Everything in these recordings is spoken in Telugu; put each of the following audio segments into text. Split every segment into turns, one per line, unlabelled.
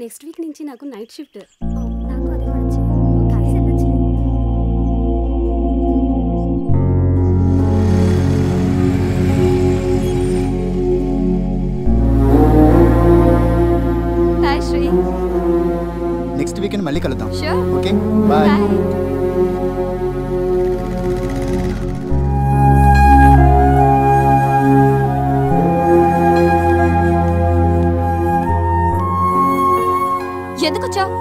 నెక్స్ట్ వీక్ నుంచి నాకు నైట్ షిఫ్ట్. నాకు అది కూడా కలిసి వెళ్ళొచ్చు. హాయ్ శ్రీ.
నెక్స్ట్ వీకెండ్ మళ్ళీ కలుద్దాం.
షూర్.
Okay bye.
ఎందుకొచ్చావు?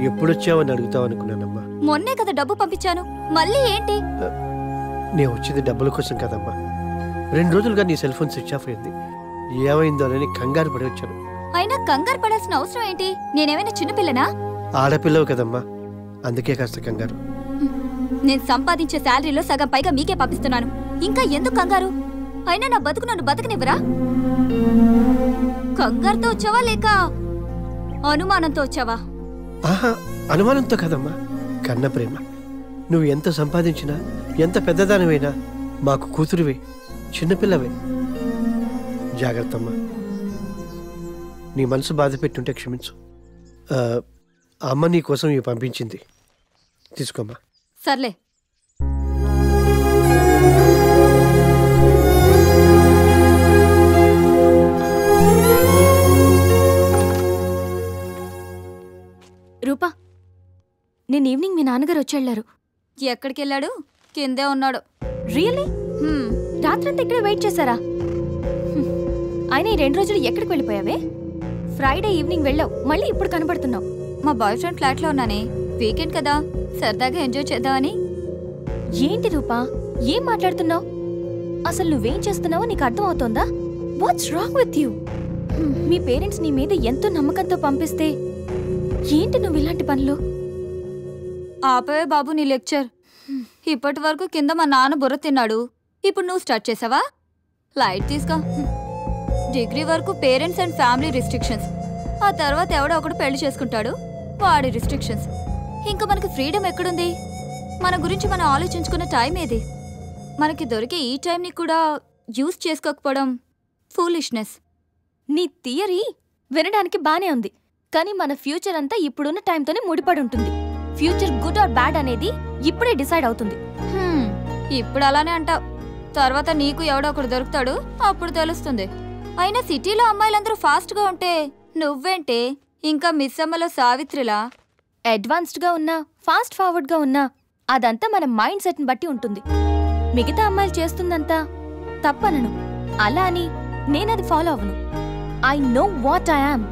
ఎప్పుడొచ్చావని అడుగుతావు అనుకున్నానమ్మా.
మొన్నే కదా డబ్బు పంపించాను, మళ్ళీ ఏంటి?
నేను వచ్చింది డబ్బుల కోసం కదమ్మా. 2 రోజులుగా నీ సెల్ ఫోన్ స్విచ్ ఆఫ్ అయింది. ఏమైందో అని కంగారు పడి వచ్చాను.
అయినా కంగారు పడాల్సిన అవసరం ఏంటి? నేనేమైనా చిన్నపిల్లనా?
ఆడపిల్లవు కదమ్మా, అందుకే కాస్త కంగారు.
నేను సంపాదించే శాలరీలో సగం పైగా మీకే పంపిస్తున్నాను, ఇంకా ఎందుకు కంగారు? అయినా నా బతుకు నన్ను బతకనివ్వరా? కంగారుతో వచ్చావా లేక అనుమానంతో వచ్చావా?
ఆహా, అనుమానంతో కదమ్మా, కన్న ప్రేమ. నువ్వు ఎంత సంపాదించినా, ఎంత పెద్దదానివైనా మాకు కూతురువే, చిన్నపిల్లవే. జాగ్రత్తమ్మా. నీ మనసు బాధ పెట్టుంటే క్షమించు. అమ్మ నీ కోసం ఇవి పంపించింది, తీసుకోమ్మా.
సర్లే. రూపా, నేను ఈవినింగ్ మీ నాన్నగారు వచ్చేళ్లారు. ఎక్కడికి వెళ్ళాడు? కిందే ఉన్నాడు. రియల్లీ? రాత్రంతా ఇక్కడే వెయిట్ చేశారా? ఆయన ఈ 2 రోజులు ఎక్కడికి వెళ్ళిపోయావే? ఫ్రైడే ఈవినింగ్ వెళ్ళావు, మళ్ళీ ఇప్పుడు కనపడుతున్నావు. మా బాయ్ ఫ్రెండ్ ఫ్లాట్లో ఉన్నానే, వీకెండ్ కదా, సరదాగా ఎంజాయ్ చేద్దామని. ఏంటి రూపా, ఏం మాట్లాడుతున్నావు? అసలు నువ్వేం చేస్తున్నావో నీకు అర్థం అవుతోందా? What's wrong with you? మీ పేరెంట్స్ నీ మీద ఎంతో నమ్మకంతో పంపిస్తే ఏంటి నువ్వు ఇలాంటి పనులు? ఆపే బాబు నీ లెక్చర్. ఇప్పటి వరకు కింద మా నాన్న బుర్ర తిన్నాడు, ఇప్పుడు నువ్వు స్టార్ట్ చేసావా? లైట్ తీసుకో. డిగ్రీ వరకు పేరెంట్స్ అండ్ ఫ్యామిలీ రిస్ట్రిక్షన్స్, ఆ తర్వాత ఎవడో ఒకడు పెళ్లి చేసుకుంటాడు, వాడి రిస్ట్రిక్షన్స్. ఇంకా మనకి ఫ్రీడమ్ ఎక్కడుంది? మన గురించి మనం ఆలోచించుకున్న టైం ఏది? మనకి దొరికే ఈ టైంని కూడా యూజ్ చేసుకోకపోవడం ఫూలిష్నెస్. నీ థియరీ వినడానికి బానే ఉంది, కానీ మన ఫ్యూచర్ అంతా ఇప్పుడున్న టైంతోనే ముడిపడి ఉంటుంది. ఫ్యూచర్ గుడ్ ఆర్ బ్యాడ్ అనేది ఇప్పుడే డిసైడ్ అవుతుంది. ఇప్పుడు అలానే అంటావు, తర్వాత నీకు ఎవడో ఒకడు దొరుకుతాడు, అప్పుడు తెలుస్తుంది. అయినా సిటీలో అమ్మాయిలందరూ ఫాస్ట్గా ఉంటే నువ్వేంటే ఇంకా మిస్ అమ్మలో సావిత్రిలా అడ్వాన్స్డ్గా ఉన్నా, ఫాస్ట్ ఫార్వర్డ్గా ఉన్నా, అదంతా మన మైండ్ సెట్ని బట్టి ఉంటుంది. మిగతా అమ్మాయిలు చేస్తుందంతా తప్పనను, అలా అని నేనది ఫాలో అవ్వను. I know what I am.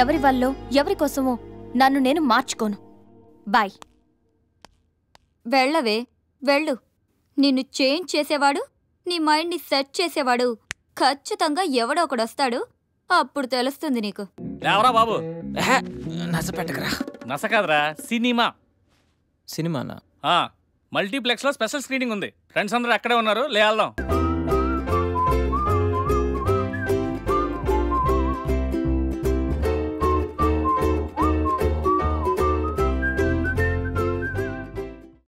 ఎవరి వల్లో ఎవరి కోసమో నన్ను నేను మార్చుకోను. బాయ్. వెళ్ళవే, వెళ్ళు. నిన్ను చేంజ్ చేసేవాడు, నీ మైండ్ని సెట్ చేసేవాడు ఖచ్చితంగా ఎవడో ఒకడు వస్తాడు, అప్పుడు తెలుస్తుంది నీకు.
లేవరా బాబు, నస పెట్టకరా. నస కాదురా, సినిమా. సినిమానా? మల్టీప్లెక్స్లో స్పెషల్ స్క్రీనింగ్ ఉంది, ఫ్రెండ్స్ అందరూ అక్కడే ఉన్నారు, లే వెళ్దాం.